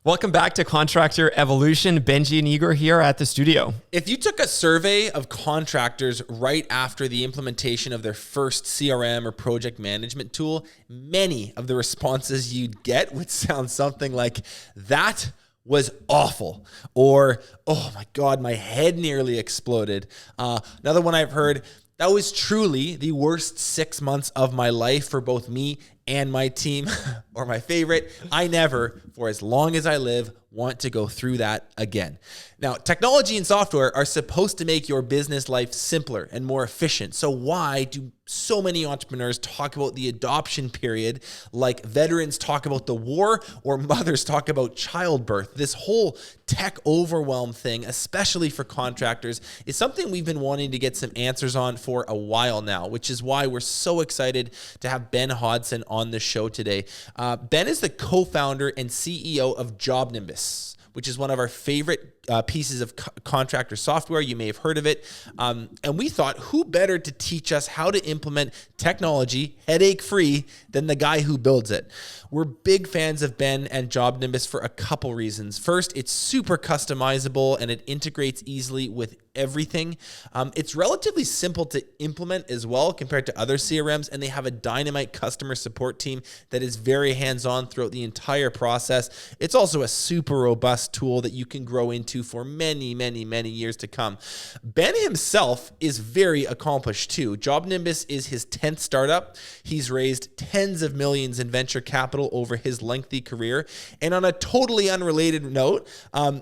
Welcome back to Contractor Evolution. Benji and Igor here at the studio. If you took a survey of contractors right after the implementation of their first CRM or project management tool, many of the responses you'd get would sound something like, that was awful, or, oh my God, my head nearly exploded. Another one I've heard, that was truly the worst 6 months of my life for both me and my team, or my favorite, I never, for as long as I live, want to go through that again. Now, technology and software are supposed to make your business life simpler and more efficient. So why do so many entrepreneurs talk about the adoption period like veterans talk about the war or mothers talk about childbirth? This whole tech overwhelm thing, especially for contractors, is something we've been wanting to get some answers on for a while now, which is why we're so excited to have Ben Hodson on the show today. Ben is the co-founder and CEO of Job Nimbus, which is one of our favorite pieces of contractor software. You may have heard of it. And we thought, who better to teach us how to implement technology headache-free than the guy who builds it? We're big fans of Ben and Job Nimbus for a couple reasons. First, it's super customizable and it integrates easily with everything. It's relatively simple to implement as well compared to other CRMs, and they have a dynamite customer support team that is very hands-on throughout the entire process. It's also a super robust tool that you can grow into for many, many, many years to come. Ben himself is very accomplished too. Job Nimbus is his 10th startup. He's raised tens of millions in venture capital over his lengthy career. And on a totally unrelated note,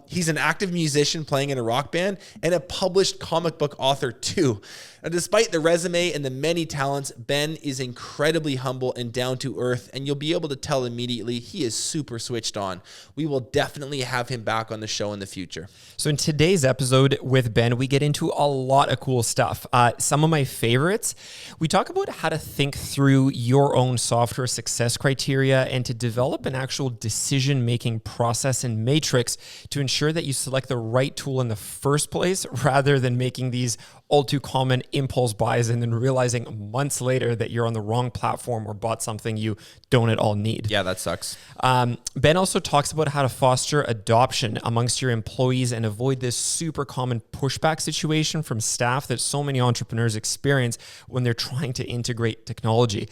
he's an active musician playing in a rock band and a published comic book author too. Now, despite the resume and the many talents, Ben is incredibly humble and down to earth, and you'll be able to tell immediately he is super switched on. We will definitely have him back on the show in the future. So in today's episode with Ben, we get into a lot of cool stuff. Some of my favorites, we talk about how to think through your own software success criteria and to develop an actual decision-making process and matrix to ensure that you select the right tool in the first place rather than making these all too common impulse buys and then realizing months later that you're on the wrong platform or bought something you don't at all need. Yeah, that sucks. Ben also talks about how to foster adoption amongst your employees and avoid this super common pushback situation from staff that so many entrepreneurs experience when they're trying to integrate technology.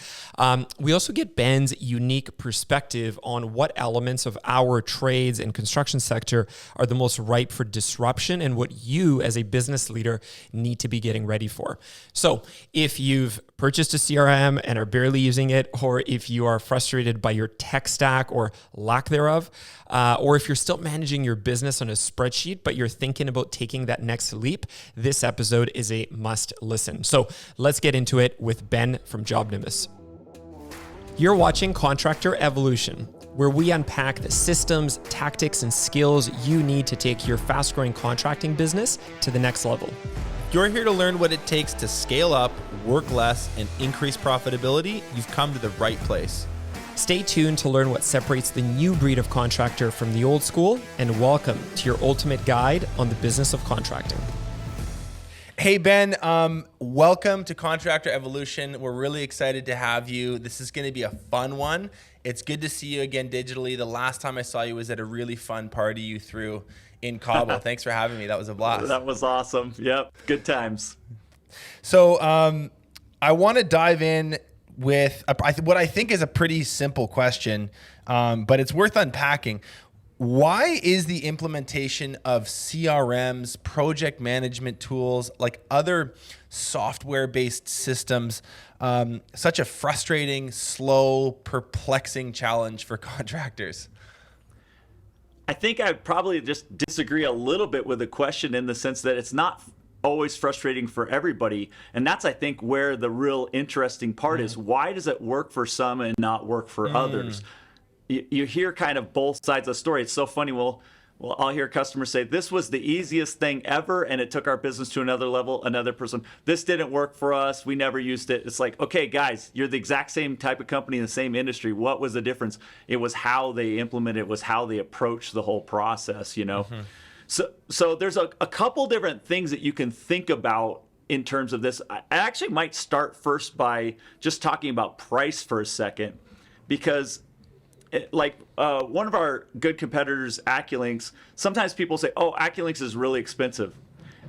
We also get Ben's unique perspective on what elements of our trades and construction sector are the most ripe for disruption and what you as a business leader need to be getting ready for. So if you've purchased a CRM and are barely using it, or if you are frustrated by your tech stack or lack thereof, or if you're still managing your business on a spreadsheet, but you're thinking about taking that next leap, this episode is a must listen. So let's get into it with Ben from Job Nimbus. You're watching Contractor Evolution, where we unpack the systems, tactics, and skills you need to take your fast-growing contracting business to the next level. You're here to learn what it takes to scale up, work less, and increase profitability. You've come to the right place. Stay tuned to learn what separates the new breed of contractor from the old school, and welcome to your ultimate guide on the business of contracting. Hey, Ben, welcome to Contractor Evolution. We're really excited to have you. This is going to be a fun one. It's good to see you again digitally. The last time I saw you was at a really fun party you threw in Cabo. Thanks for having me. That was a blast. That was awesome. Yep. Good times. So I want to dive in with what I think is a pretty simple question, but it's worth unpacking. Why is the implementation of CRMs, project management tools, like other software-based systems, such a frustrating, slow, perplexing challenge for contractors? I think I'd probably just disagree a little bit with the question in the sense that it's not always frustrating for everybody. And that's, I think, where the real interesting part is. Why does it work for some and not work for others? You hear kind of both sides of the story. It's so funny. Well, I'll hear customers say, this was the easiest thing ever, and it took our business to another level. Another person, this didn't work for us. We never used it. It's like, okay, guys, you're the exact same type of company in the same industry. What was the difference? It was how they implemented it, was how they approached the whole process, you know? So there's a couple different things that you can think about in terms of this. I actually might start first by just talking about price for a second, because One of our good competitors, AccuLynx, sometimes people say, oh, AccuLynx is really expensive.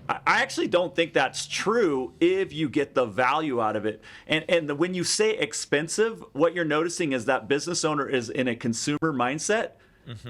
I actually don't think that's true if you get the value out of it. And when you say expensive, what you're noticing is that business owner is in a consumer mindset.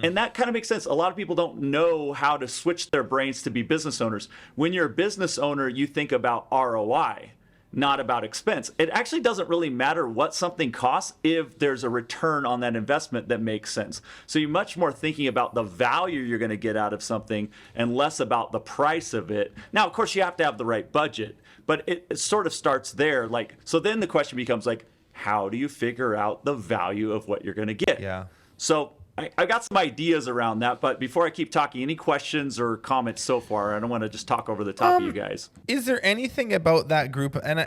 And that kind of makes sense. A lot of people don't know how to switch their brains to be business owners. When you're a business owner, you think about ROI, not about expense. It actually doesn't really matter what something costs if there's a return on that investment that makes sense. So you're much more thinking about the value you're going to get out of something and less about the price of it. Now, of course, you have to have the right budget, but it sort of starts there. So then the question becomes how do you figure out the value of what you're going to get? Yeah. So I got some ideas around that, but before I keep talking, any questions or comments so far? I don't want to just talk over the top of you guys. Is there anything about that group? And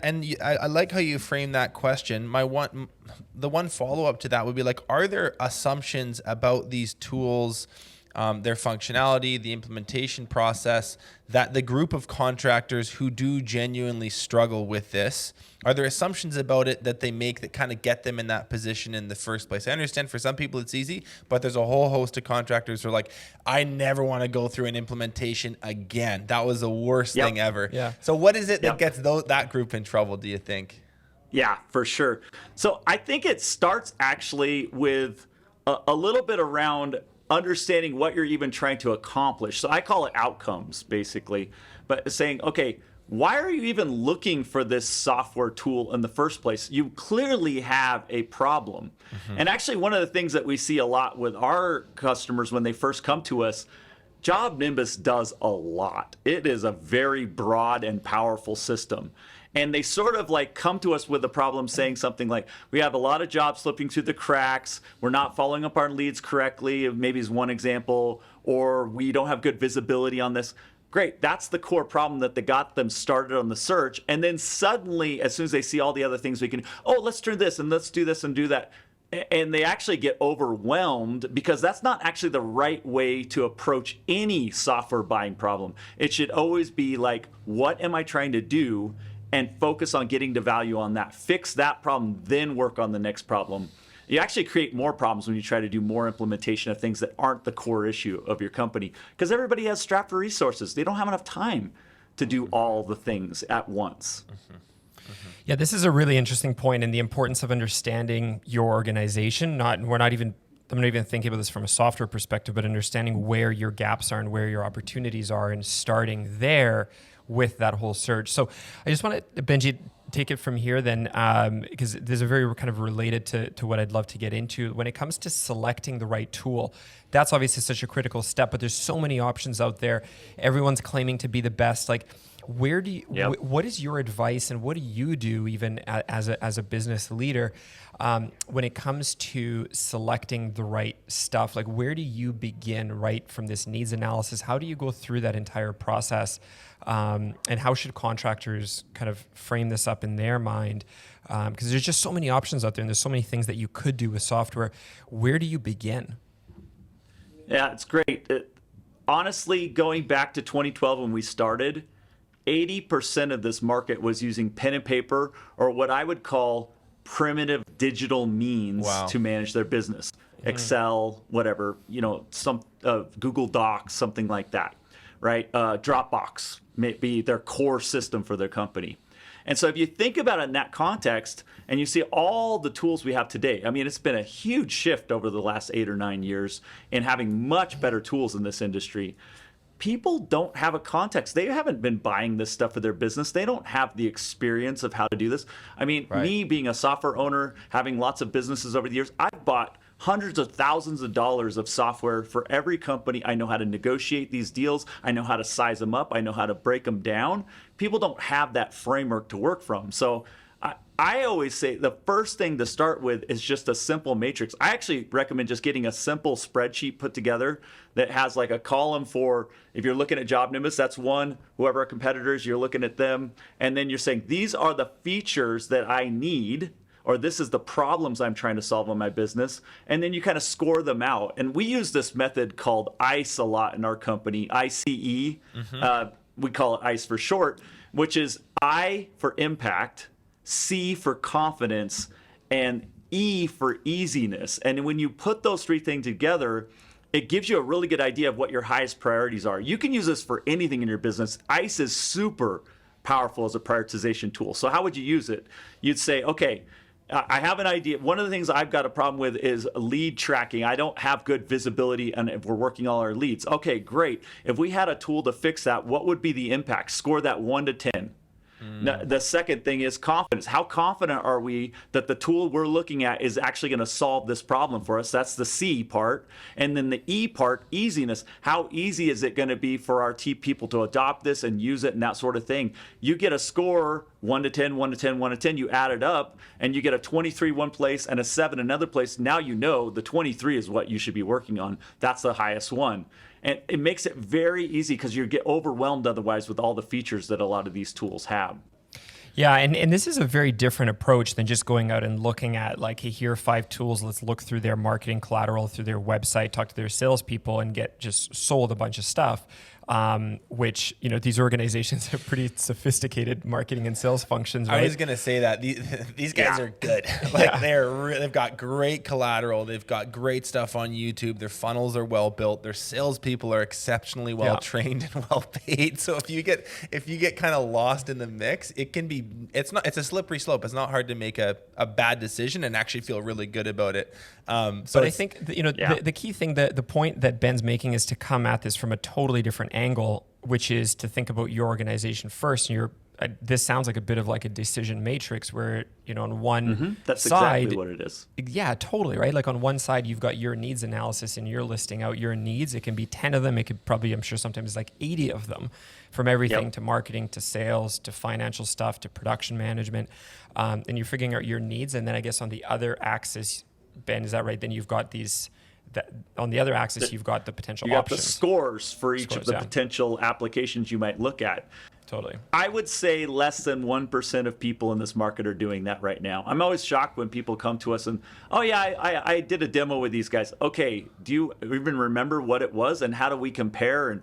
I like how you frame that question. The one follow up to that would be are there assumptions about these tools, their functionality, the implementation process, that the group of contractors who do genuinely struggle with this, are there assumptions about it that they make that kind of get them in that position in the first place? I understand for some people it's easy, but there's a whole host of contractors who are I never want to go through an implementation again. That was the worst thing ever. Yeah. So what is it that gets that group in trouble, do you think? Yeah, for sure. So I think it starts actually with a little bit around understanding what you're even trying to accomplish. So I call it outcomes, basically. But saying, okay, why are you even looking for this software tool in the first place? You clearly have a problem. And actually, one of the things that we see a lot with our customers when they first come to us, Job Nimbus does a lot. It is a very broad and powerful system. And they sort of come to us with a problem saying something like, we have a lot of jobs slipping through the cracks. We're not following up our leads correctly, maybe is one example, or we don't have good visibility on this. Great. That's the core problem that got them started on the search. And then suddenly, as soon as they see all the other things we can, let's turn this and let's do this and do that. And they actually get overwhelmed because that's not actually the right way to approach any software buying problem. It should always be what am I trying to do? And focus on getting the value on that. Fix that problem, then work on the next problem. You actually create more problems when you try to do more implementation of things that aren't the core issue of your company, because everybody has strapped for resources. They don't have enough time to do all the things at once. Yeah, this is a really interesting point, and the importance of understanding your organization. I'm not even thinking about this from a software perspective, but understanding where your gaps are and where your opportunities are, and starting there with that whole search. So I just want to, Benji, take it from here then, because there's a very kind of related to what I'd love to get into. When it comes to selecting the right tool, that's obviously such a critical step, but there's so many options out there. Everyone's claiming to be the best. Where do you, what is your advice, and what do you do even as a business leader when it comes to selecting the right stuff? Where do you begin right from this needs analysis? How do you go through that entire process? And how should contractors kind of frame this up in their mind? Because there's just so many options out there, and there's so many things that you could do with software. Where do you begin? Yeah, it's great. Honestly, going back to 2012 when we started, 80% of this market was using pen and paper, or what I would call primitive digital means to manage their business. Excel, whatever, some Google Docs, something like that, right? Dropbox may be their core system for their company. And so if you think about it in that context, and you see all the tools we have today, I mean, it's been a huge shift over the last 8 or 9 years in having much better tools in this industry. People don't have a context. They haven't been buying this stuff for their business. They don't have the experience of how to do this. I mean, me being a software owner, having lots of businesses over the years, I've bought hundreds of thousands of dollars of software for every company. I know how to negotiate these deals. I know how to size them up. I know how to break them down. People don't have that framework to work from. So I always say the first thing to start with is just a simple matrix. I actually recommend just getting a simple spreadsheet put together that has a column for, if you're looking at Job Nimbus, that's one, whoever our competitors, you're looking at them. And then you're saying, these are the features that I need, or this is the problems I'm trying to solve in my business. And then you kind of score them out. And we use this method called I.C.E. a lot in our company, I.C.E. We call it I.C.E. for short, which is I for impact, C for confidence, and E for easiness. And when you put those three things together, it gives you a really good idea of what your highest priorities are. You can use this for anything in your business. I.C.E is super powerful as a prioritization tool. So how would you use it? You'd say, okay, I have an idea. One of the things I've got a problem with is lead tracking. I don't have good visibility and if we're working all our leads. Okay, great. If we had a tool to fix that, what would be the impact? Score that 1 to 10. Now, the second thing is confidence. How confident are we that the tool we're looking at is actually going to solve this problem for us? That's the C part. And then the E part, easiness. How easy is it going to be for our people to adopt this and use it and that sort of thing? You get a score 1 to 10, 1 to 10, 1 to 10. You add it up and you get a 23 one place and a 7 another place. Now you know the 23 is what you should be working on. That's the highest one. And it makes it very easy because you get overwhelmed otherwise with all the features that a lot of these tools have. Yeah, and this is a very different approach than just going out and looking at like, hey, here are 5 tools. Let's look through their marketing collateral, through their website, talk to their salespeople, and get just sold a bunch of stuff. Which, these organizations have pretty sophisticated marketing and sales functions, right? I was going to say that these guys are good. They've got great collateral. They've got great stuff on YouTube. Their funnels are well built. Their salespeople are exceptionally well trained and well paid. So if you get kind of lost in the mix, it's a slippery slope. It's not hard to make a bad decision and actually feel really good about it. But I think the key thing, the point that Ben's making is to come at this from a totally different angle, which is to think about your organization first. And this sounds like a bit of like a decision matrix where, on one that's side, exactly what it is. Yeah, totally. Right. Like on one side, you've got your needs analysis and you're listing out your needs. It can be 10 of them. It could probably, I'm sure sometimes like 80 of them, from everything to marketing, to sales, to financial stuff, to production management. And you're figuring out your needs. And then I guess on the other axis, Ben, is that right? Then you've got on the other axis, you've got the potential you got options. the scores for each of the potential applications you might look at. Totally. I would say less than 1% of people in this market are doing that right now. I'm always shocked when people come to us and, oh yeah, I did a demo with these guys. Okay, do you even remember what it was and how do we compare?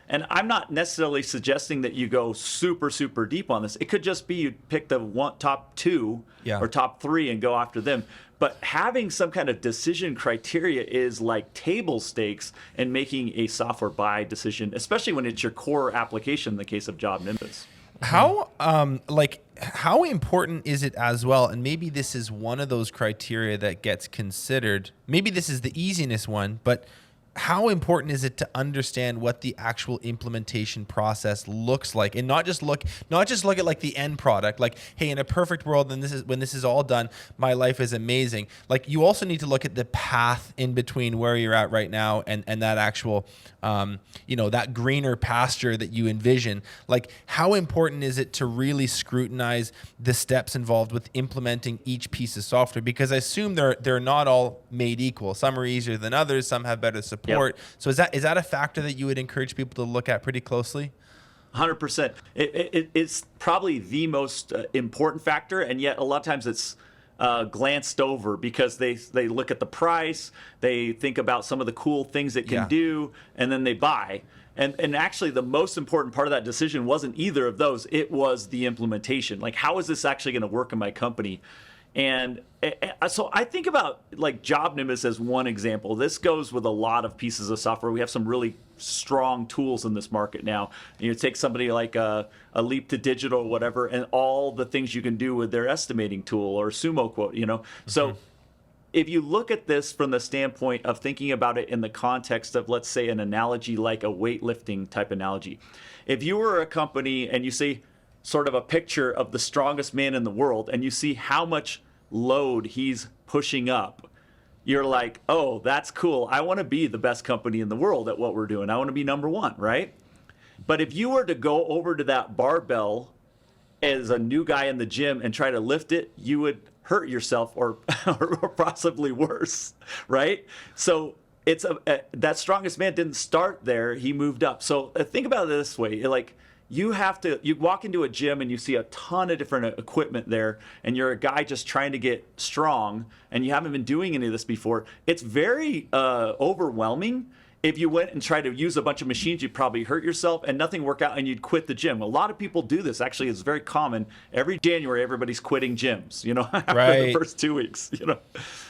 And I'm not necessarily suggesting that you go super, super deep on this. It could just be you pick the top 2 or top 3 and go after them. But having some kind of decision criteria is like table stakes in making a software buy decision, especially when it's your core application in the case of Job Nimbus. How important is it as well? And maybe this is one of those criteria that gets considered. Maybe this is the easiness one, but how important is it to understand what the actual implementation process looks like, and not just look at like the end product, like, hey, in a perfect world, then when this is all done, my life is amazing. Like, you also need to look at the path in between where you're at right now and that actual that greener pasture that you envision. Like, how important is it to really scrutinize the steps involved with implementing each piece of software? Because I assume they're not all made equal. Some are easier than others, some have better support. Yep. So is that a factor that you would encourage people to look at pretty closely? 100%. It's probably the most important factor, and yet a lot of times it's glanced over because they look at the price, they think about some of the cool things it can do, and then they buy. And actually, the most important part of that decision wasn't either of those. It was the implementation. Like, how is this actually going to work in my company? And so I think about like Job Nimbus as one example. This goes with a lot of pieces of software. We have some really strong tools in this market now. You take somebody like a Leap to Digital or whatever, and all the things you can do with their estimating tool or Sumo Quote, So if you look at this from the standpoint of thinking about it in the context of, let's say, an analogy like a weightlifting type analogy. If you were a company and you see sort of a picture of the strongest man in the world and you see how much load he's pushing up, you're like, oh, that's cool. I want to be the best company in the world at what we're doing. I want to be number one, right? But if you were to go over to that barbell as a new guy in the gym and try to lift it, you would hurt yourself or possibly worse, right? So it's that strongest man didn't start there. He moved up. So think about it this way. Like, you walk into a gym and you see a ton of different equipment there, and you're a guy just trying to get strong and you haven't been doing any of this before. It's very overwhelming. if you went and tried to use a bunch of machines, you'd probably hurt yourself and nothing work out and you'd quit the gym. A lot of people do this. Actually, it's very common. Every January, everybody's quitting gyms, after the first 2 weeks,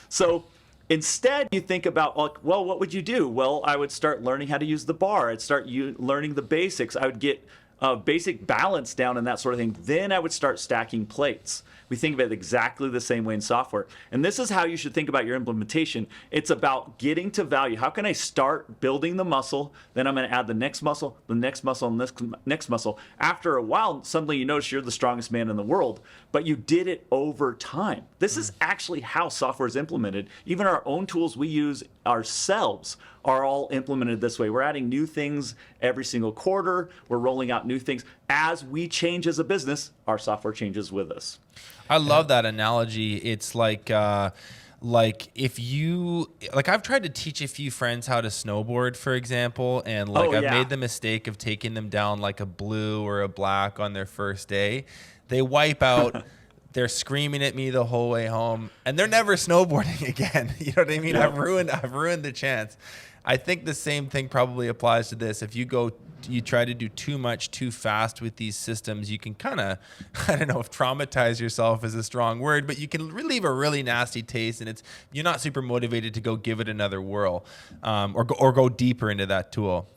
So instead, you think about, well, what would you do? Well, I would start learning how to use the bar. I'd start learning the basics. I would get basic balance down and that sort of thing. Then I would start stacking plates. We think of it exactly the same way in software. And this is how you should think about your implementation. It's about getting to value. How can I start building the muscle? Then I'm going to add the next muscle, and the next muscle. After a while, suddenly you notice you're the strongest man in the world, but you did it over time. This is actually how software is implemented. Even our own tools we use ourselves are all implemented this way. We're adding new things every single quarter. We're rolling out new things. As we change as a business, our software changes with us. I love that analogy. It's like if you, I've tried to teach a few friends how to snowboard, for example, and I've made the mistake of taking them down like a blue or a black on their first day. They wipe out. They're screaming at me the whole way home, and they're never snowboarding again. You know what I mean? Yeah. I've ruined the chance. I think the same thing probably applies to this. If you try to do too much too fast with these systems, you can kind of, I don't know if traumatize yourself is a strong word, but you can leave a really nasty taste, and you're not super motivated to go give it another whirl, or go deeper into that tool.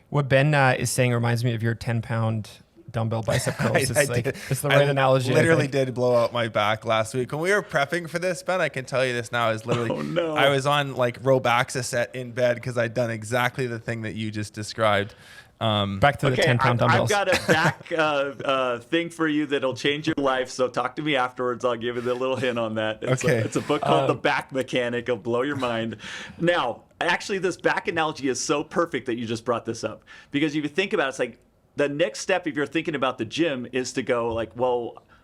What Ben is saying reminds me of your 10-pound dumbbell bicep curls. It's the right analogy. I literally did blow out my back last week. When we were prepping for this, Ben, I can tell you this now, is literally, I was on Robaxa set in bed because I'd done exactly the thing that you just described. Back to the 10-pound dumbbells. I've got a back thing for you that'll change your life. So talk to me afterwards. I'll give you the little hint on that. It's a book called The Back Mechanic. It'll blow your mind. Now, actually, this back analogy is so perfect that you just brought this up, because if you think about it, it's like the next step, if you're thinking about the gym, is to go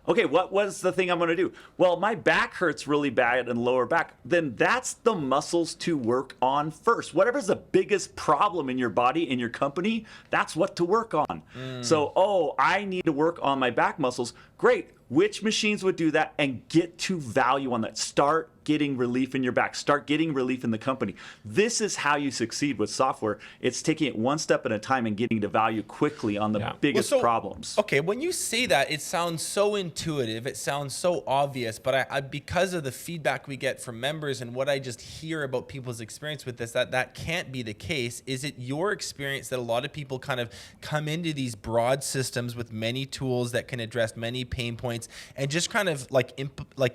okay, what was the thing I'm going to do? Well, my back hurts really bad and lower back. Then that's the muscles to work on first. Whatever's the biggest problem in your body, in your company, that's what to work on. So, I need to work on my back muscles. Great. Which machines would do that, and get to value on that? Start getting relief in your back. Start getting relief in the company. This is how you succeed with software. It's taking it one step at a time and getting to value quickly on the biggest problems. Okay, when you say that, it sounds so intuitive. It sounds so obvious. But I because of the feedback we get from members and what I just hear about people's experience with this, that can't be the case. Is it your experience that a lot of people kind of come into these broad systems with many tools that can address many pain points and just kind of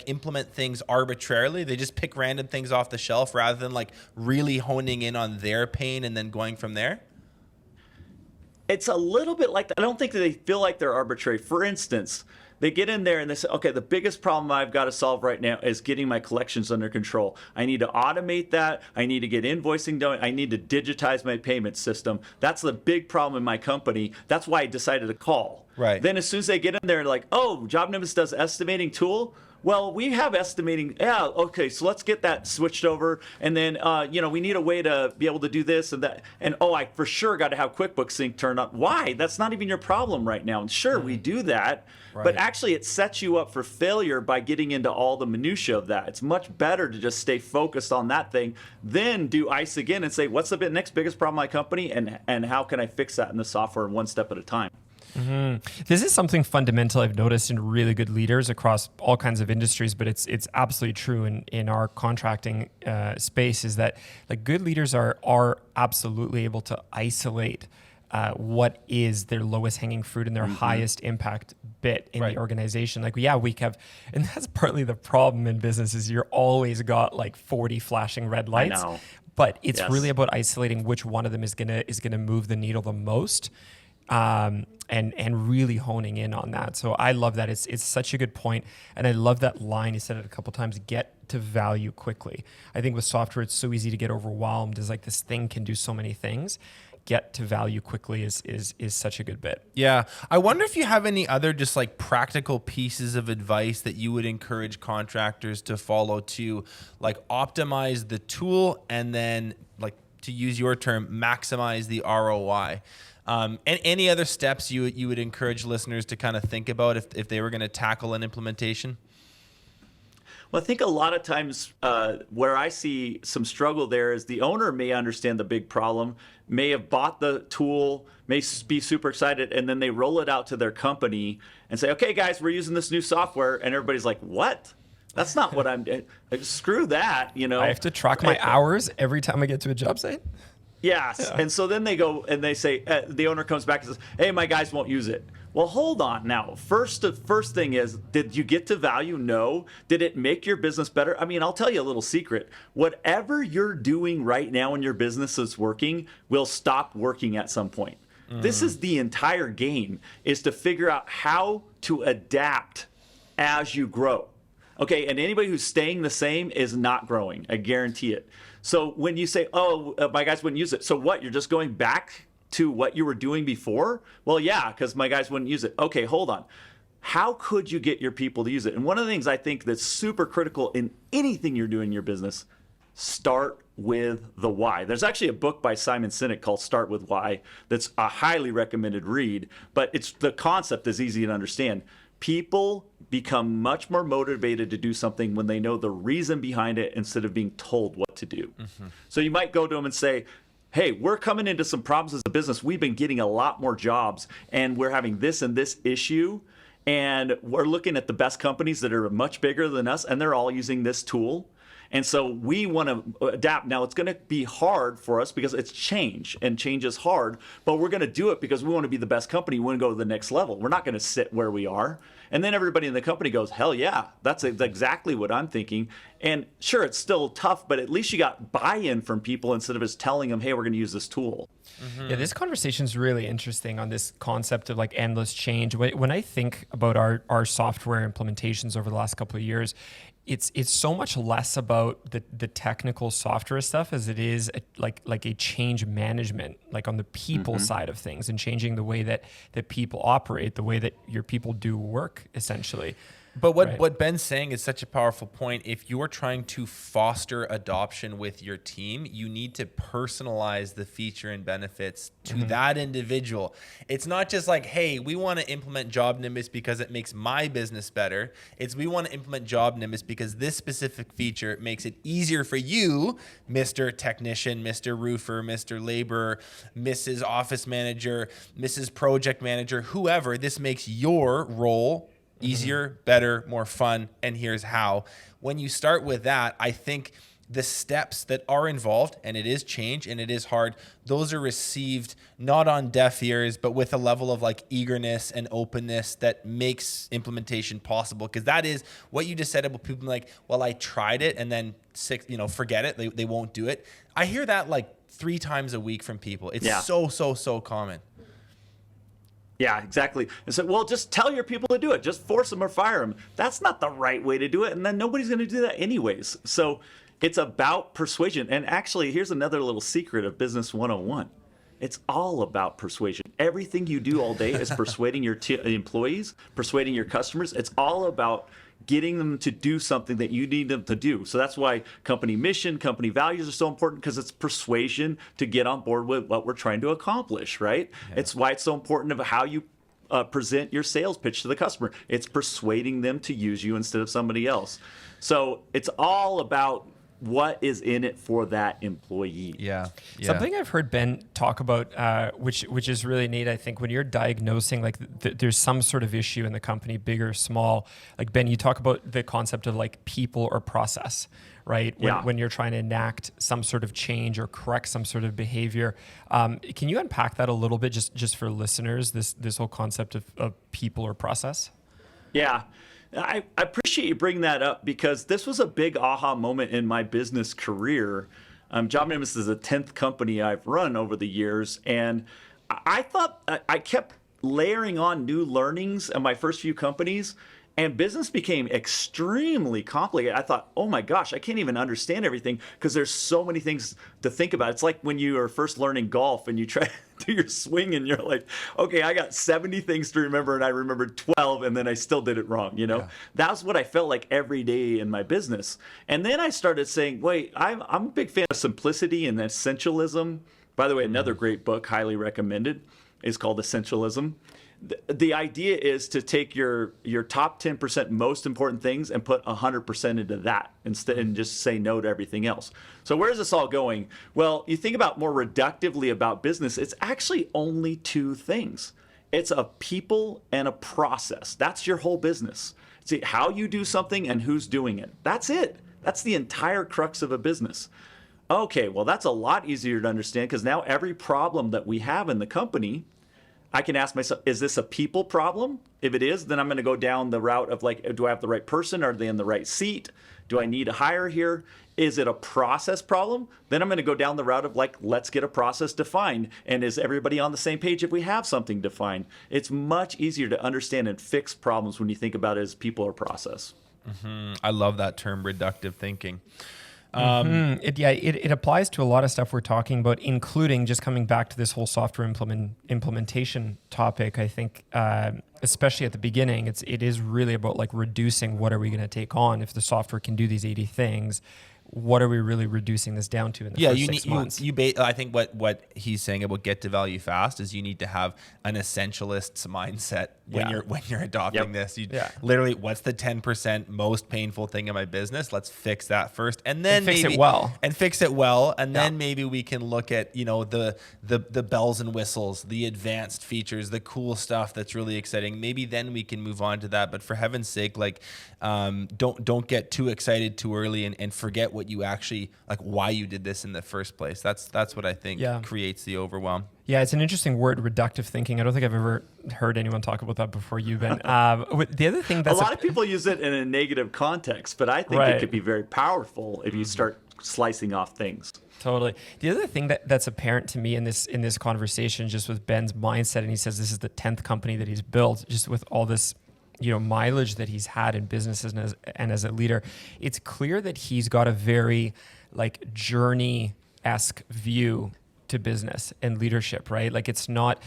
implement things arbitrarily? They just pick random things off the shelf rather than really honing in on their pain and then going from there? It's a little bit like that. I don't think that they feel like they're arbitrary. For instance, they get in there and they say, okay, the biggest problem I've got to solve right now is getting my collections under control. I need to automate that. I need to get invoicing done. I need to digitize my payment system. That's the big problem in my company. That's why I decided to call. Right. Then as soon as they get in there, like, JobNimbus does estimating tool. Well, we have estimating. Yeah, okay, so let's get that switched over. And then, we need a way to be able to do this and that. And, I for sure got to have QuickBooks Sync turned on. Why? That's not even your problem right now. And sure, we do that. Right. But actually, it sets you up for failure by getting into all the minutia of that. It's much better to just stay focused on that thing, then do I.C.E again and say, what's the next biggest problem in my company, and how can I fix that in the software one step at a time? Mm-hmm. This is something fundamental I've noticed in really good leaders across all kinds of industries, but it's absolutely true in our contracting space, is that good leaders are absolutely able to isolate what is their lowest hanging fruit and their highest impact bit in the organization. We have, and that's partly the problem in business, is you're always got 40 flashing red lights, but it's really about isolating which one of them is gonna move the needle the most. And really honing in on that. So I love that. It's such a good point. And I love that line. You said it a couple of times, get to value quickly. I think with software, it's so easy to get overwhelmed. It's this thing can do so many things. Get to value quickly is such a good bit. Yeah. I wonder if you have any other just practical pieces of advice that you would encourage contractors to follow to optimize the tool and then to use your term, maximize the ROI. And any other steps you would encourage listeners to kind of think about if they were going to tackle an implementation? Well, I think a lot of times where I see some struggle there is the owner may understand the big problem, may have bought the tool, may be super excited, and then they roll it out to their company and say, okay, guys, we're using this new software. And everybody's like, what? That's not what I'm doing. Like, screw that, you know. I have to track my hours every time I get to a job site? Yes. Yeah. And so then they go and they say, the owner comes back and says, hey, my guys won't use it. Well, hold on now. The first thing is, did you get to value? No. Did it make your business better? I mean, I'll tell you a little secret. Whatever you're doing right now in your business that's working will stop working at some point. This is the entire game, is to figure out how to adapt as you grow. Okay, and anybody who's staying the same is not growing. I guarantee it. So when you say, oh, my guys wouldn't use it. So what, you're just going back to what you were doing before? Well, yeah, because my guys wouldn't use it. Okay, hold on. How could you get your people to use it? And one of the things I think that's super critical in anything you're doing in your business, start with the why. There's actually a book by Simon Sinek called Start With Why that's a highly recommended read, but the concept is easy to understand. People become much more motivated to do something when they know the reason behind it instead of being told what to do. So you might go to them and say, hey, we're coming into some problems as a business. We've been getting a lot more jobs and we're having this and this issue. And we're looking at the best companies that are much bigger than us and they're all using this tool. And so we want to adapt. Now, it's going to be hard for us because it's change, and change is hard, but we're going to do it because we want to be the best company. We want to go to the next level. We're not going to sit where we are. And then everybody in the company goes, hell yeah, that's exactly what I'm thinking. And sure, it's still tough, but at least you got buy-in from people instead of just telling them, hey, we're going to use this tool. Yeah, this conversation is really interesting on this concept of like endless change. When I think about our software implementations over the last couple of years, it's so much less about the technical software stuff as it is like a change management, like on the people side of things, and changing the way that people operate, the way that your people do work, essentially. But what Ben's saying is such a powerful point. If you are trying to foster adoption with your team, you need to personalize the feature and benefits to that individual. It's not just like, hey, we want to implement Job Nimbus because it makes my business better. It's we want to implement Job Nimbus because this specific feature makes it easier for you, Mr. Technician, Mr. Roofer, Mr. Laborer, Mrs. Office Manager, Mrs. Project Manager, whoever. This makes your role easier, better, more fun, and here's how. When you start with that, I think the steps that are involved, and it is change and it is hard, those are received not on deaf ears, but with a level of like eagerness and openness that makes implementation possible. Because that is what you just said about people like, well, I tried it and then forget it. They won't do it. I hear that like 3 times a week from people. It's so common. Yeah, exactly. And so, well, just tell your people to do it. Just force them or fire them. That's not the right way to do it. And then nobody's going to do that anyways. So it's about persuasion. And actually, here's another little secret of Business 101. It's all about persuasion. Everything you do all day is persuading your employees, persuading your customers. It's all about getting them to do something that you need them to do. So that's why company mission, company values are so important, because it's persuasion to get on board with what we're trying to accomplish, right? Yeah. It's why it's so important of how you present your sales pitch to the customer. It's persuading them to use you instead of somebody else. So it's all about what is in it for that employee. Yeah. Something I've heard Ben talk about, which is really neat, I think, when you're diagnosing, like there's some sort of issue in the company, big or small. Like Ben, you talk about the concept of like people or process, right? When you're trying to enact some sort of change or correct some sort of behavior. Can you unpack that a little bit just for listeners, this whole concept of people or process? Yeah. I appreciate you bringing that up, because this was a big aha moment in my business career. JobNimbus is the 10th company I've run over the years, and I thought I kept layering on new learnings in my first few companies, and business became extremely complicated. I thought, oh my gosh, I can't even understand everything because there's so many things to think about. It's like when you are first learning golf and you try to do your swing and you're like, okay, I got 70 things to remember and I remembered 12 and then I still did it wrong, you know? Yeah. That's what I felt like every day in my business. And then I started saying, wait, I'm a big fan of simplicity and essentialism. By the way, another great book, highly recommended. is called essentialism. The idea is to take your top 10% most important things and put 100% into that instead, and just say no to everything else. So where's this all going? Well, you think about more reductively about business, it's actually only two things. It's a people and a process. That's your whole business. See how you do something and who's doing it. That's it. That's the entire crux of a business. Okay, well, that's a lot easier to understand because now every problem that we have in the company, I can ask myself, is this a people problem? If it is, then I'm going to go down the route of like, do I have the right person? Are they in the right seat? Do I need a hire here? Is it a process problem? Then I'm going to go down the route of like, let's get a process defined. And is everybody on the same page if we have something defined? It's much easier to understand and fix problems when you think about it as people or process. I love that term, reductive thinking. It applies to a lot of stuff we're talking about, including just coming back to this whole software implementation topic. I think, especially at the beginning, it is really about like reducing what are we going to take on if the software can do these 80 things. What are we really reducing this down to in the first 6 months? I think what he's saying about get to value fast is you need to have an essentialist's mindset when you're adopting this. Literally, what's the 10% most painful thing in my business? Let's fix that first, and then fix it well. And then maybe we can look at the bells and whistles, the advanced features, the cool stuff that's really exciting. Maybe then we can move on to that. But for heaven's sake, like don't get too excited too early and forget what you actually like, why you did this in the first place. That's what I think creates the overwhelm. Yeah, it's an interesting word, reductive thinking. I don't think I've ever heard anyone talk about that before you, Ben. The other thing that's a lot of people use it in a negative context, but I think it could be very powerful if you start slicing off things. Totally. The other thing that's apparent to me in this conversation, just with Ben's mindset, and he says this is the 10th company that he's built, just with all this mileage that he's had in businesses and as a leader, it's clear that he's got a very like journey-esque view to business and leadership, right? Like it's not,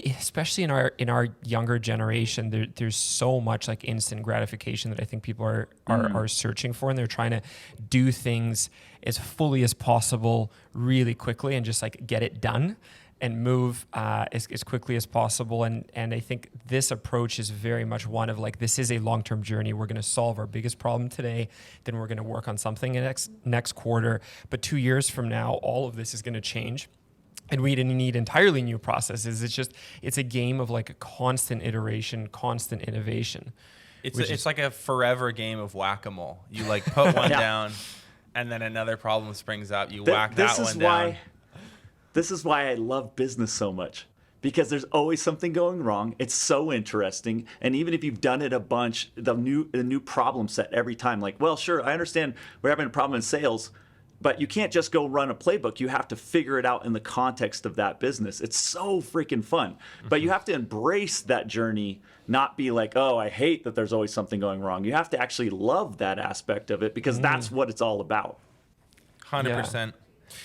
especially in our younger generation, there's so much like instant gratification that I think people are searching for, and they're trying to do things as fully as possible, really quickly, and just like get it done and move as quickly as possible. And I think this approach is very much one of like, this is a long-term journey. We're going to solve our biggest problem today. Then we're going to work on something next quarter. But 2 years from now, all of this is going to change. And we didn't need entirely new processes. It's a game of like a constant iteration, constant innovation. It's like a forever game of whack-a-mole. You like put one down and then another problem springs up. You whack that one down. This is why I love business so much, because there's always something going wrong. It's so interesting. And even if you've done it a bunch, the new problem set every time, like, well, sure, I understand we're having a problem in sales, but you can't just go run a playbook. You have to figure it out in the context of that business. It's so freaking fun. But you have to embrace that journey, not be like, oh, I hate that there's always something going wrong. You have to actually love that aspect of it, because that's what it's all about. 100%.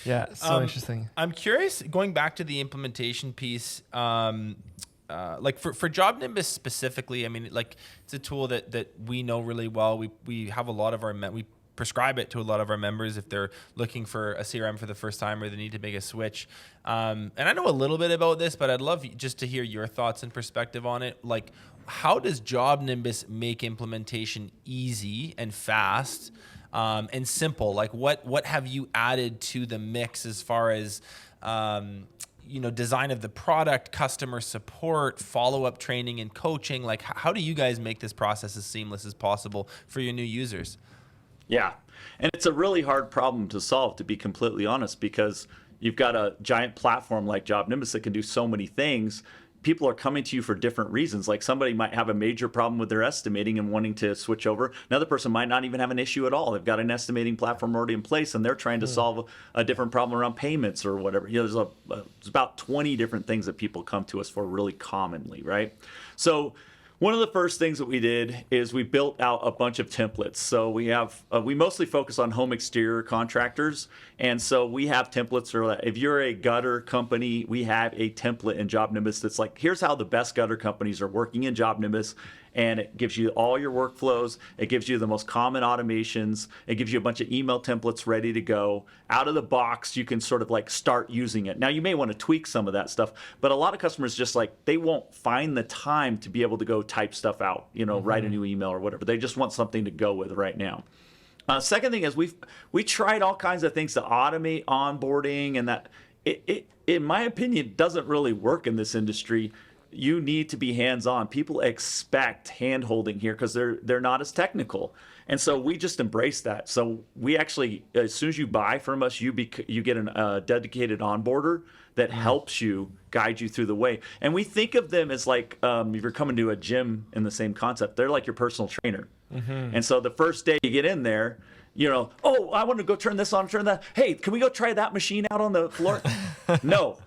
Yeah, so interesting. I'm curious, going back to the implementation piece, like for Job Nimbus specifically, I mean, like it's a tool that we know really well. We have a lot of we prescribe it to a lot of our members if they're looking for a CRM for the first time or they need to make a switch. And I know a little bit about this, but I'd love just to hear your thoughts and perspective on it. Like, how does Job Nimbus make implementation easy and fast? And simple? Like what have you added to the mix as far as design of the product, customer support, follow-up training and coaching? Like how do you guys make this process as seamless as possible for your new users? Yeah, and it's a really hard problem to solve, to be completely honest, because you've got a giant platform like Job Nimbus that can do so many things. People are coming to you for different reasons. Like somebody might have a major problem with their estimating and wanting to switch over. Another person might not even have an issue at all. They've got an estimating platform already in place and they're trying to solve a different problem around payments or whatever. There's about 20 different things that people come to us for really commonly, right? So one of the first things that we did is we built out a bunch of templates. So we have we mostly focus on home exterior contractors, and so we have templates for that. If you're a gutter company, we have a template in Job Nimbus that's like, here's how the best gutter companies are working in Job Nimbus, and it gives you all your workflows. It gives you the most common automations. It gives you a bunch of email templates ready to go. Out of the box, you can sort of like start using it. Now, you may want to tweak some of that stuff, but a lot of customers just like, they won't find the time to be able to go type stuff out, write a new email or whatever. They just want something to go with right now. Second thing is we tried all kinds of things to automate onboarding, and that it in my opinion doesn't really work in this industry. You need to be hands-on. People expect hand-holding here because they're not as technical, and so we just embrace that. So we actually, as soon as you buy from us, you get a dedicated onboarder that helps you, guide you through the way. And we think of them as like if you're coming to a gym in the same concept, they're like your personal trainer. And so the first day you get in there, oh, I want to go turn this on, turn that. Hey, can we go try that machine out on the floor? No.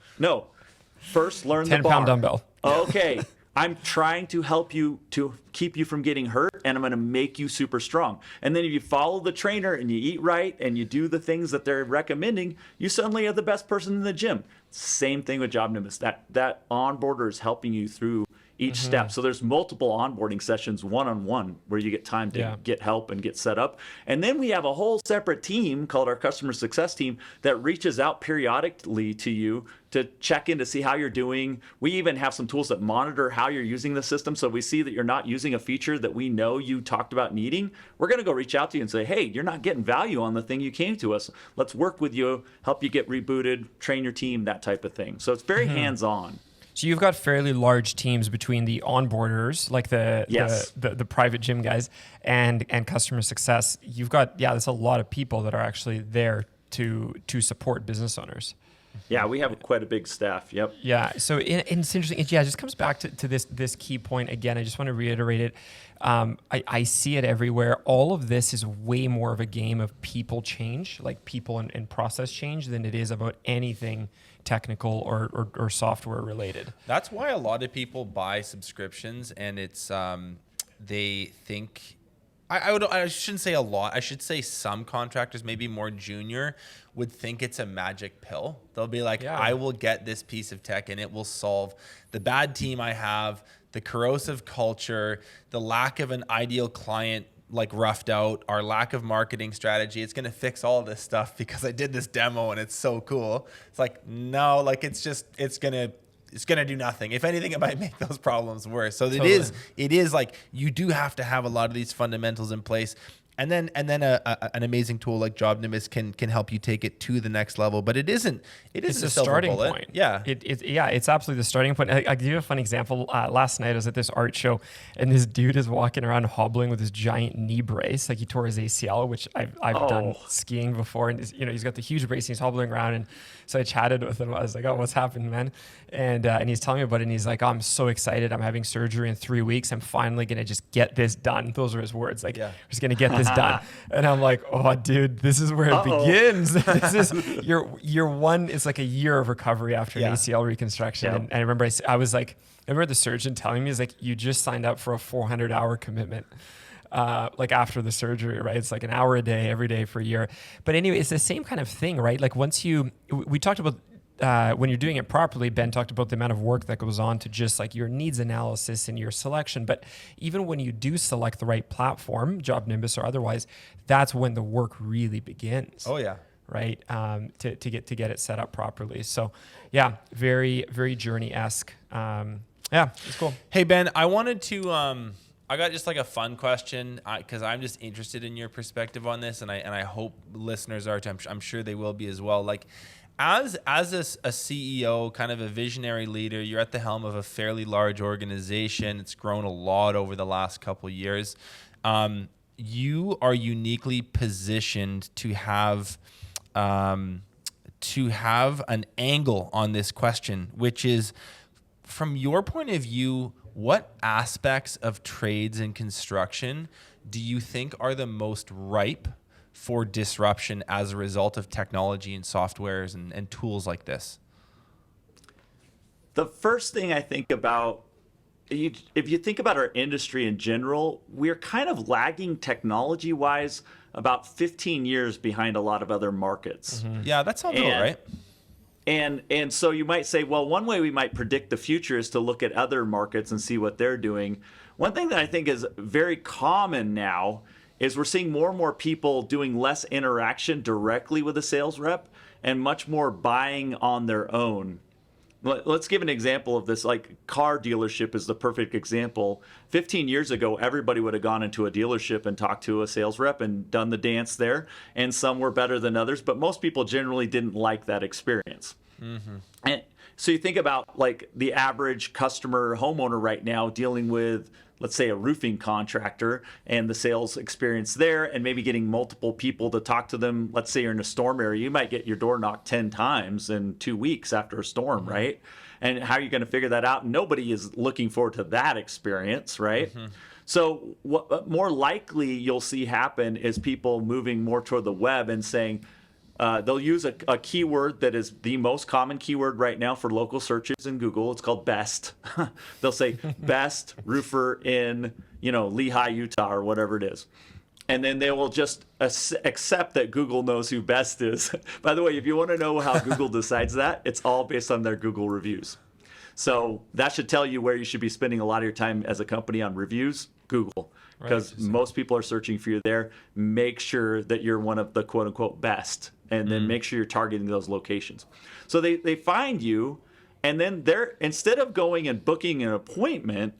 First, learn the bar. 10-pound dumbbell. Okay, I'm trying to help you to keep you from getting hurt, and I'm going to make you super strong. And then if you follow the trainer and you eat right and you do the things that they're recommending, you suddenly are the best person in the gym. Same thing with Job Nimbus. That onboarder is helping you through each step. So there's multiple onboarding sessions one-on-one where you get time to get help and get set up. And then we have a whole separate team called our customer success team that reaches out periodically to you to check in to see how you're doing. We even have some tools that monitor how you're using the system. So we see that you're not using a feature that we know you talked about needing. We're going to go reach out to you and say, hey, you're not getting value on the thing you came to us. Let's work with you, help you get rebooted, train your team, that type of thing. So it's very hands-on. So you've got fairly large teams between the onboarders, like the private gym guys, and customer success. You've got, there's a lot of people that are actually there to support business owners. Yeah, we have quite a big staff. Yep. Yeah. So it's interesting. It just comes back to this key point again. I just want to reiterate it. I see it everywhere. All of this is way more of a game of people change, like people and process change, than it is about anything technical or software related. That's why a lot of people buy subscriptions, and it's they think I shouldn't say a lot. I should say some contractors, maybe more junior, would think it's a magic pill. They'll be like, I will get this piece of tech and it will solve the bad team I have, the corrosive culture, the lack of an ideal client like roughed out, our lack of marketing strategy. It's going to fix all this stuff because I did this demo and it's so cool. It's like, no, like it's going to do nothing. If anything, it might make those problems worse. So totally. it is like you do have to have a lot of these fundamentals in place. And then an amazing tool like Job Nimbus can help you take it to the next level. But it's a starting bullet. point. Yeah. It's absolutely the starting point. I'll give you a fun example. Last night I was at this art show, and this dude is walking around hobbling with his giant knee brace. Like he tore his ACL, which I've done skiing before. And he's got the huge brace and he's hobbling around. And so I chatted with him. I was like, oh, what's happened, man? And he's telling me about it. And he's like, oh, I'm so excited. I'm having surgery in 3 weeks. I'm finally going to just get this done. Those are his words. Like, I'm just going to get this done. And I'm like, oh, dude, this is where it begins. This is year one. It's like a year of recovery after an ACL reconstruction. Yeah. And I remember I remember the surgeon telling me, he's like, you just signed up for a 400-hour commitment. Like after the surgery, right? It's like an hour a day, every day for a year. But anyway, it's the same kind of thing, right? Like we talked about when you're doing it properly, Ben talked about the amount of work that goes on to just like your needs analysis and your selection. But even when you do select the right platform, Job Nimbus or otherwise, that's when the work really begins. Oh yeah. Right. To get it set up properly. So yeah, very, very journey-esque. Yeah, it's cool. Hey, Ben, I wanted to, I got just like a fun question because I'm just interested in your perspective on this, and I hope listeners are too. I'm sure they will be as well. Like, as a CEO, kind of a visionary leader, you're at the helm of a fairly large organization. It's grown a lot over the last couple of years. You are uniquely positioned to have an angle on this question, which is, from your point of view, what aspects of trades and construction do you think are the most ripe for disruption as a result of technology and softwares and tools like this? The first thing I think about, if you think about our industry in general, we're kind of lagging technology-wise about 15 years behind a lot of other markets. Mm-hmm. Yeah, that sounds all right. And so you might say, well, one way we might predict the future is to look at other markets and see what they're doing. One thing that I think is very common now is we're seeing more and more people doing less interaction directly with a sales rep and much more buying on their own. Let's give an example of this. Like, car dealership is the perfect example. 15 years ago, everybody would have gone into a dealership and talked to a sales rep and done the dance there. And some were better than others, but most people generally didn't like that experience. Mm-hmm. And so you think about like the average customer homeowner right now dealing with, let's say, a roofing contractor and the sales experience there, and maybe getting multiple people to talk to them. Let's say you're in a storm area, you might get your door knocked 10 times in 2 weeks after a storm, mm-hmm. right? And how are you going to figure that out? Nobody is looking forward to that experience, right? Mm-hmm. So what more likely you'll see happen is people moving more toward the web and saying, they'll use a keyword that is the most common keyword right now for local searches in Google. It's called best. They'll say best roofer in, Lehigh, Utah, or whatever it is. And then they will just accept that Google knows who best is. By the way, if you want to know how Google decides that, it's all based on their Google reviews. So that should tell you where you should be spending a lot of your time as a company on reviews, Google. Because most people are searching for you there. Make sure that you're one of the quote unquote best, and then make sure you're targeting those locations. So they find you, and then instead of going and booking an appointment,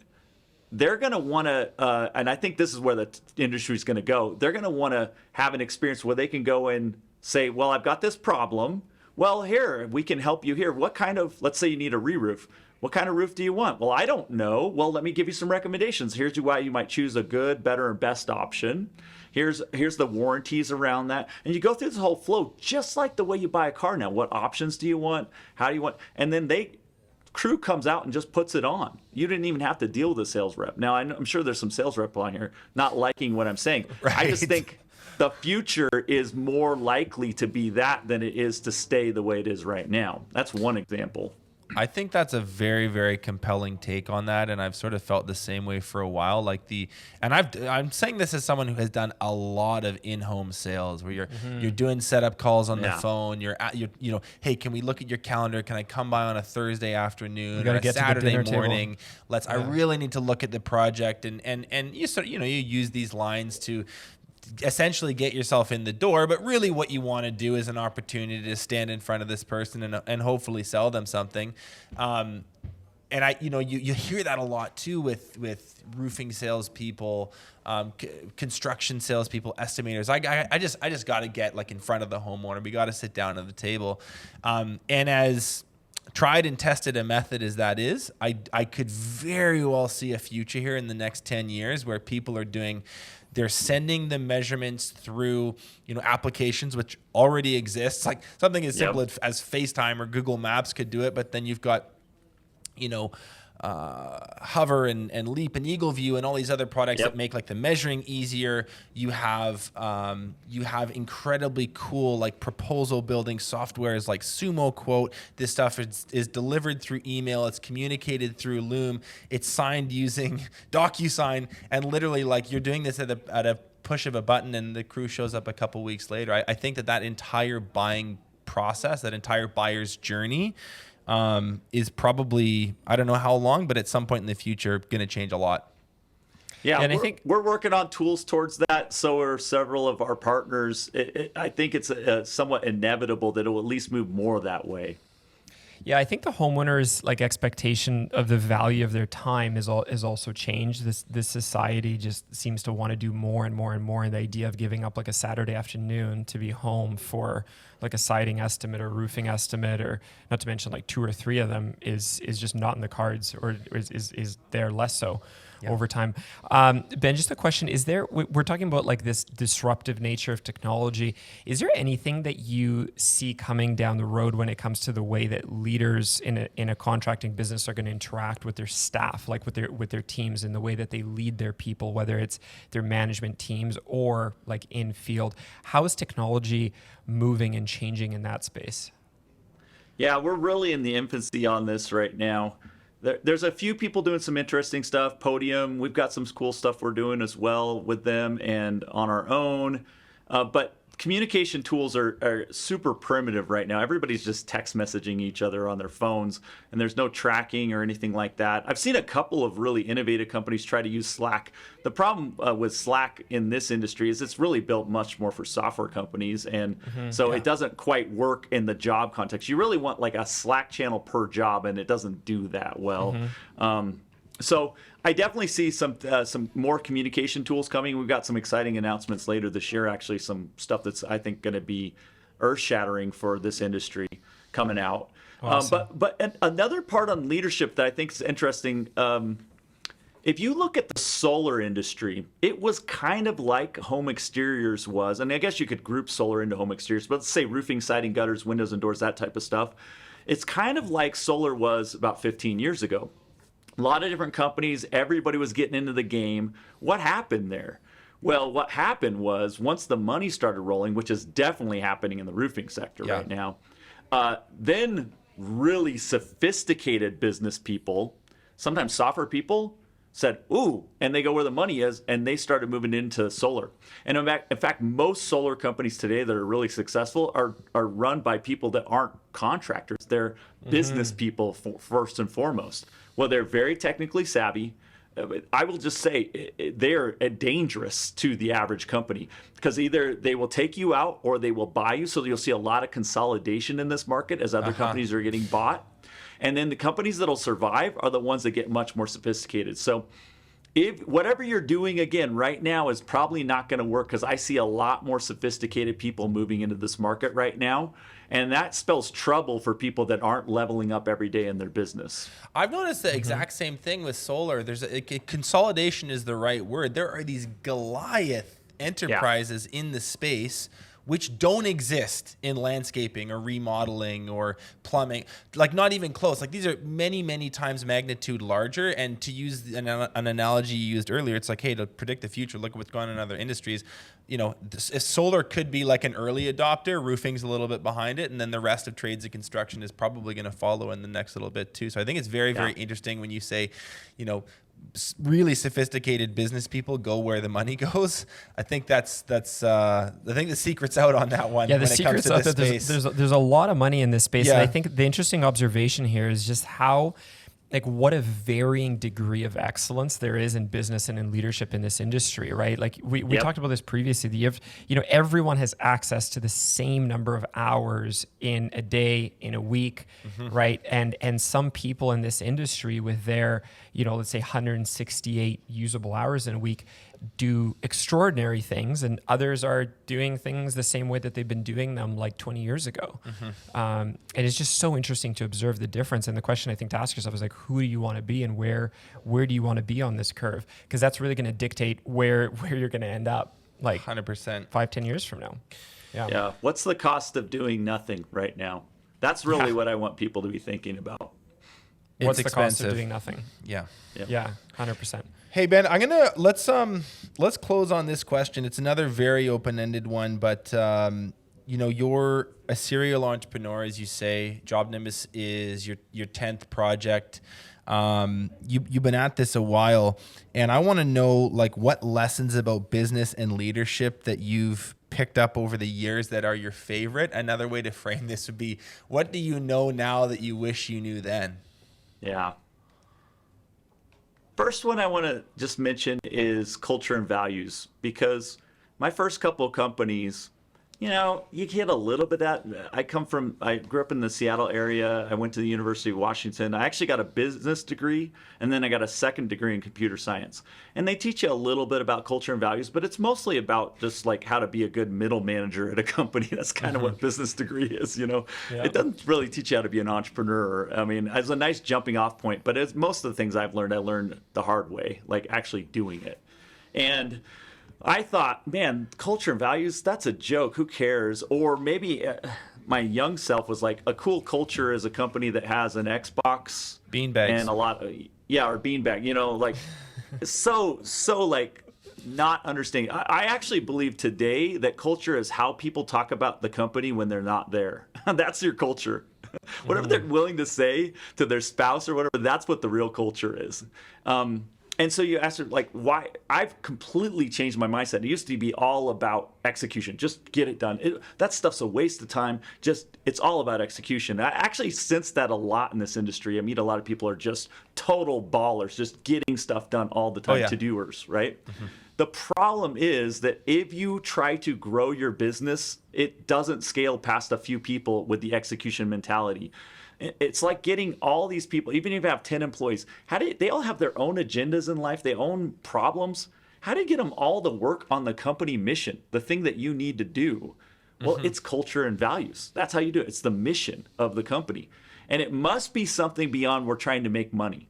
they're going to want to, and I think this is where the industry is going to go. They're going to want to have an experience where they can go and say, well, I've got this problem. Well, here, we can help you here. What kind of, let's say you need a re-roof. What kind of roof do you want? Well, I don't know. Well, let me give you some recommendations. Here's why you might choose a good, better, and best option. Here's the warranties around that. And you go through this whole flow just like the way you buy a car now. What options do you want? How do you want? And then crew comes out and just puts it on. You didn't even have to deal with a sales rep. Now, I'm sure there's some sales rep on here not liking what I'm saying. Right. I just think the future is more likely to be that than it is to stay the way it is right now. That's one example. I think that's a very, very compelling take on that, and I've sort of felt the same way for a while. I'm saying this as someone who has done a lot of in-home sales, where you're doing setup calls on the phone. Hey, can we look at your calendar? Can I come by on a Thursday afternoon or a Saturday morning? I really need to look at the project, and you use these lines to essentially get yourself in the door, but really what you want to do is an opportunity to stand in front of this person and hopefully sell them something. And you hear that a lot too with roofing salespeople, construction salespeople, estimators. I just got to get in front of the homeowner. We got to sit down at the table, and as tried and tested a method as that is, I could very well see a future here in the next 10 years where people are they're sending the measurements through, applications which already exist. Like something as simple as FaceTime or Google Maps could do it, but then you've got, Hover and Leap and Eagle View and all these other products that make the measuring easier. You have incredibly cool proposal building softwares like Sumo Quote. This stuff is delivered through email. It's communicated through Loom. It's signed using DocuSign, and literally you're doing this at a push of a button, and the crew shows up a couple weeks later. I think that entire buying process, that entire buyer's journey, is probably, I don't know how long, but at some point in the future, going to change a lot. Yeah, and I think we're working on tools towards that. So are several of our partners. I think it's somewhat inevitable that it will at least move more that way. Yeah, I think the homeowner's expectation of the value of their time is also changed. This society just seems to want to do more and more and more. And the idea of giving up a Saturday afternoon to be home for a siding estimate or roofing estimate, or not to mention 2 or 3 of them is just not in the cards, or is there less so. Over time. Ben, just a question. We're talking about this disruptive nature of technology. Is there anything that you see coming down the road when it comes to the way that leaders in a contracting business are going to interact with their staff, with their teams, and the way that they lead their people, whether it's their management teams or in field? How is technology moving and changing in that space? Yeah, we're really in the infancy on this right now. There's a few people doing some interesting stuff. Podium, we've got some cool stuff we're doing as well with them and on our own. But communication tools are super primitive right now. Everybody's just text messaging each other on their phones, and there's no tracking or anything like that. I've seen a couple of really innovative companies try to use Slack. The problem with Slack in this industry is it's really built much more for software companies, and it doesn't quite work in the job context. You really want like a Slack channel per job, and it doesn't do that well. So I definitely see some more communication tools coming. We've got some exciting announcements later this year, actually some stuff that's, I think, going to be earth-shattering for this industry coming out. Awesome. But another part on leadership that I think is interesting, if you look at the solar industry, it was kind of like home exteriors was. And I guess you could group solar into home exteriors, but let's say roofing, siding, gutters, windows and doors, that type of stuff. It's kind of like solar was about 15 years ago. A lot of different companies, everybody was getting into the game. What happened there? Well, what happened was once the money started rolling, which is definitely happening in the roofing sector right now, then really sophisticated business people, sometimes software people, said, ooh, and they go where the money is, and they started moving into solar. And in fact, most solar companies today that are really successful are run by people that aren't contractors. They're business people first and foremost. Well, they're very technically savvy. I will just say they're dangerous to the average company because either they will take you out or they will buy you. So you'll see a lot of consolidation in this market as other companies are getting bought. And then the companies that'll survive are the ones that get much more sophisticated. So if whatever you're doing, again, right now is probably not going to work because I see a lot more sophisticated people moving into this market right now. And that spells trouble for people that aren't leveling up every day in their business. I've noticed the exact same thing with solar. There's consolidation is the right word. There are these Goliath enterprises in the space which don't exist in landscaping or remodeling or plumbing, like not even close. Like these are many, many times magnitude larger. And to use an analogy you used earlier, it's like, hey, to predict the future, look at what's going on in other industries. You know, if solar could be like an early adopter, roofing's a little bit behind it, and then the rest of trades and construction is probably going to follow in the next little bit too. So I think it's very, very interesting when you say, you know, really sophisticated business people go where the money goes. I think that's I think the secret's out on that one. Yeah, the when it comes secret's to out this that space. there's a lot of money in this space. Yeah. And I think the interesting observation here is just how, like, what a varying degree of excellence there is in business and in leadership in this industry, right? Like we talked about this previously. You know, everyone has access to the same number of hours in a day, in a week, right? And some people in this industry with their, you know, let's say 168 usable hours in a week do extraordinary things, and others are doing things the same way that they've been doing them like 20 years ago. And it's just so interesting to observe the difference. And the question I think to ask yourself is like, who do you want to be and where do you want to be on this curve? Because that's really going to dictate where you're going to end up, like 100%. 5-10 years from now. Yeah. What's the cost of doing nothing right now? That's really what I want people to be thinking about. What's It's the cost of expensive. doing nothing? Yeah. Yeah, 100%. Hey Ben, let's close on this question. It's another very open-ended one, but you know, you're a serial entrepreneur, as you say. Job Nimbus is your 10th project. You've been at this a while, and I want to know like what lessons about business and leadership that you've picked up over the years that are your favorite. Another way to frame this would be, what do you know now that you wish you knew then? Yeah. First one I want to just mention is culture and values, because my first couple of companies, you know, you get a little bit of that. I grew up in the Seattle area. I went to the University of Washington. I actually got a business degree, and then I got a second degree in computer science. And they teach you a little bit about culture and values, but it's mostly about just like how to be a good middle manager at a company. That's kind of what business degree is, you know. Yeah. It doesn't really teach you how to be an entrepreneur. I mean, it's a nice jumping off point, but it's most of the things I learned the hard way, like actually doing it. And I thought, man, culture and values, that's a joke. Who cares? Or maybe my young self was like, a cool culture is a company that has an Xbox. Beanbags. And a lot of, or beanbag, you know, like, so like not understanding. I actually believe today that culture is how people talk about the company when they're not there. That's your culture. Whatever they're willing to say to their spouse or whatever, that's what the real culture is. And so you asked her, like, why? I've completely changed my mindset. It used to be all about execution. Just get it done. That stuff's a waste of time. It's all about execution. I actually sense that a lot in this industry. I meet a lot of people are just total ballers, just getting stuff done all the time, to-doers, right? The problem is that if you try to grow your business, it doesn't scale past a few people with the execution mentality. It's like getting all these people, even if you have 10 employees, they all have their own agendas in life, their own problems. How do you get them all to work on the company mission, the thing that you need to do? Well, it's culture and values. That's how you do it. It's the mission of the company. And it must be something beyond we're trying to make money.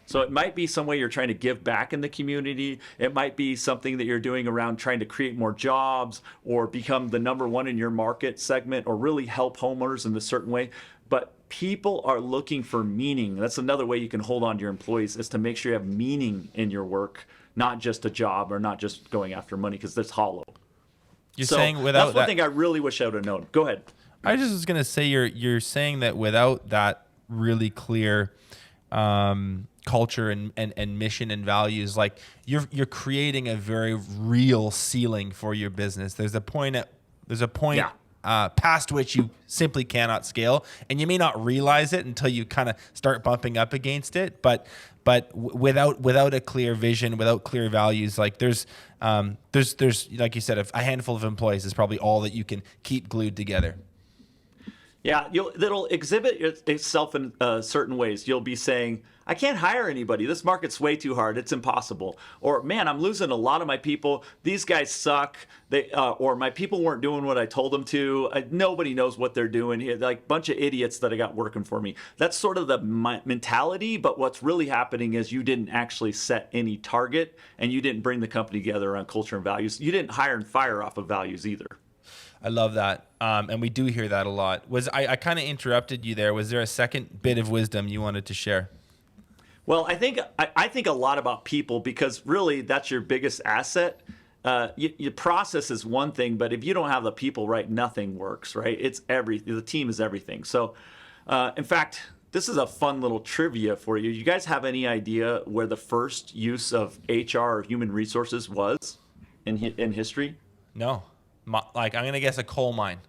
So it might be some way you're trying to give back in the community. It might be something that you're doing around trying to create more jobs or become the number one in your market segment or really help homeowners in a certain way. But people are looking for meaning. That's another way you can hold on to your employees, is to make sure you have meaning in your work, not just a job or not just going after money, because that's hollow. You're saying without that's one thing I really wish I would have known. Go ahead. I just was going to say you're saying that without that really clear culture and mission and values, like you're creating a very real ceiling for your business. There's a point past which you simply cannot scale, and you may not realize it until you kind of start bumping up against it. But without a clear vision, without clear values, like there's like you said, a handful of employees is probably all that you can keep glued together. Yeah, it'll exhibit itself in certain ways. You'll be saying, I can't hire anybody. This market's way too hard. It's impossible. Or, man, I'm losing a lot of my people. These guys suck. Or my people weren't doing what I told them to. Nobody knows what they're doing here. Like a bunch of idiots that I got working for me. That's sort of the mentality. But what's really happening is you didn't actually set any target, and you didn't bring the company together on culture and values. You didn't hire and fire off of values either. I love that. And we do hear that a lot. I kind of interrupted you there. Was there a second bit of wisdom you wanted to share? Well, I think a lot about people, because really that's your biggest asset. Your process is one thing, but if you don't have the people right, nothing works, right? It's everything. The team is everything. So, in fact, this is a fun little trivia for you. You guys have any idea where the first use of HR or human resources was in history? No. I'm going to guess a coal mine.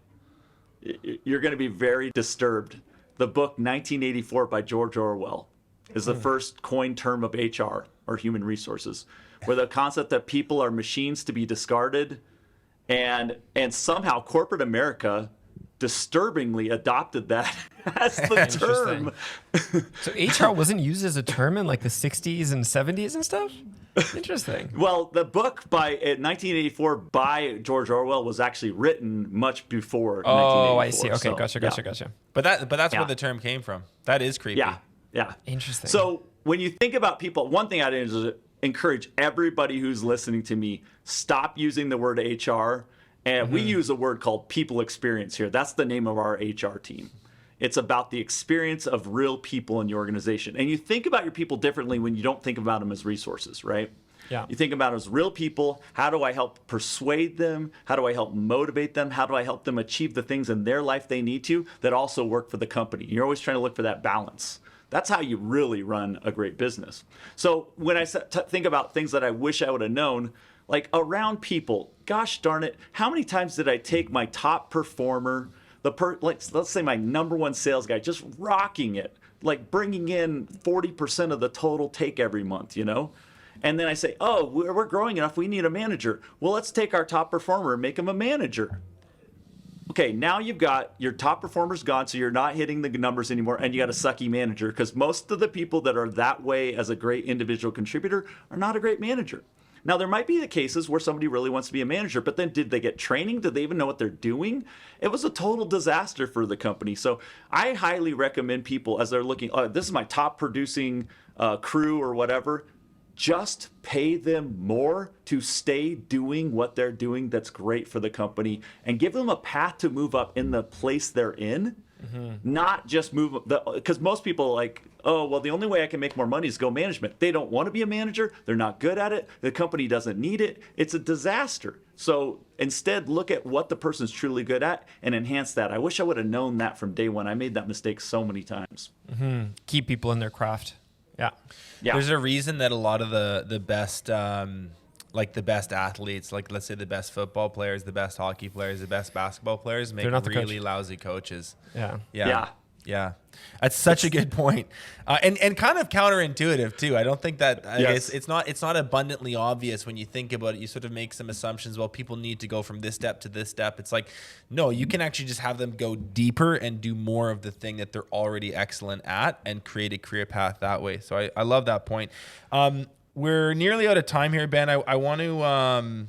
You're going to be very disturbed. The book 1984 by George Orwell is the first coined term of HR, or human resources, where the concept that people are machines to be discarded, and somehow corporate America disturbingly adopted that as the term. So HR wasn't used as a term in like the 60s and 70s and stuff? Interesting. Well, the book by 1984 by George Orwell was actually written much before 1984. Oh, I see. Okay, so, gotcha. But that's where the term came from. That is creepy. Yeah. Interesting. So when you think about people, one thing I'd encourage everybody who's listening to me, stop using the word HR. And we use a word called people experience here. That's the name of our HR team. It's about the experience of real people in your organization. And you think about your people differently when you don't think about them as resources, right? Yeah. You think about them as real people. How do I help persuade them? How do I help motivate them? How do I help them achieve the things in their life they need to that also work for the company? You're always trying to look for that balance. That's how you really run a great business. So when I think about things that I wish I would have known, like around people, gosh darn it, how many times did I take my top performer, let's say my number one sales guy, just rocking it, like bringing in 40% of the total take every month, you know? And then I say, oh, we're growing enough, we need a manager. Well, let's take our top performer and make him a manager. Okay, now you've got your top performers gone, so you're not hitting the numbers anymore, and you got a sucky manager, because most of the people that are that way as a great individual contributor are not a great manager. Now, there might be the cases where somebody really wants to be a manager, but then did they get training? Did they even know what they're doing? It was a total disaster for the company. So I highly recommend people, as they're looking, this is my top producing crew or whatever, just pay them more to stay doing what they're doing that's great for the company, and give them a path to move up in the place they're in. Not just move, because most people are like, oh, well, the only way I can make more money is go management. They don't want to be a manager. They're not good at it. The company doesn't need it. It's a disaster. So instead, look at what the person's truly good at and enhance that. I wish I would have known that from day one. I made that mistake so many times. Keep people in their craft. Yeah. There's a reason that a lot of the best, like the best athletes, like let's say the best football players, the best hockey players, the best basketball players make really lousy coaches. Yeah. That's such a good point. And kind of counterintuitive too. I don't think that it's not abundantly obvious when you think about it. You sort of make some assumptions. Well, people need to go from this step to this step. It's like, no, you can actually just have them go deeper and do more of the thing that they're already excellent at and create a career path that way. So I love that point. We're nearly out of time here, Ben. I want to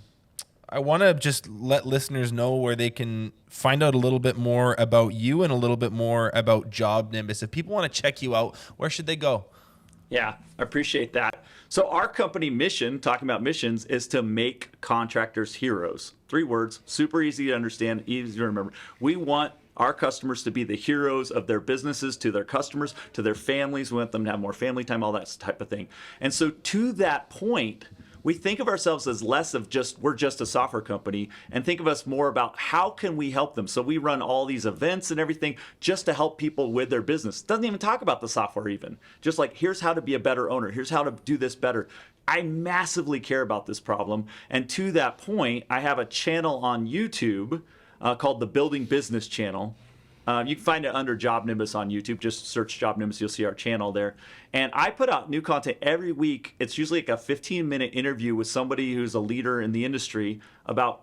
just let listeners know where they can find out a little bit more about you and a little bit more about Job Nimbus. If people want to check you out, where should they go? Yeah, I appreciate that. So our company mission, talking about missions, is to make contractors heroes. 3 words, super easy to understand, easy to remember. We want our customers to be the heroes of their businesses, to their customers, to their families. We want them to have more family time, all that type of thing. And so to that point, we think of ourselves as less of we're just a software company, and think of us more about how can we help them. So we run all these events and everything just to help people with their business. Doesn't even talk about the software even. Just like, here's how to be a better owner. Here's how to do this better. I massively care about this problem. And to that point, I have a channel on YouTube called the Building Business Channel. You can find it under Job Nimbus on YouTube. Just search Job Nimbus, you'll see our channel there. And I put out new content every week. It's usually like a 15-minute interview with somebody who's a leader in the industry about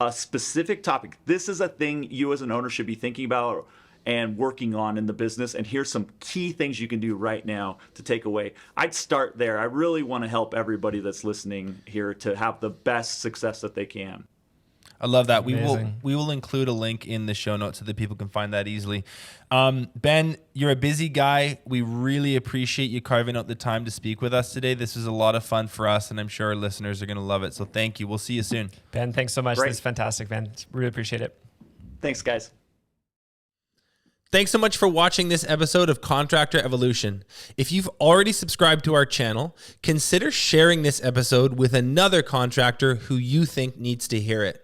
a specific topic. This is a thing you as an owner should be thinking about and working on in the business. And here's some key things you can do right now to take away. I'd start there. I really want to help everybody that's listening here to have the best success that they can. I love that. Amazing. We will include a link in the show notes so that people can find that easily. Ben, you're a busy guy. We really appreciate you carving out the time to speak with us today. This was a lot of fun for us, and I'm sure our listeners are going to love it. So thank you. We'll see you soon. Ben, thanks so much. Great. This is fantastic, Ben. Really appreciate it. Thanks, guys. Thanks so much for watching this episode of Contractor Evolution. If you've already subscribed to our channel, consider sharing this episode with another contractor who you think needs to hear it.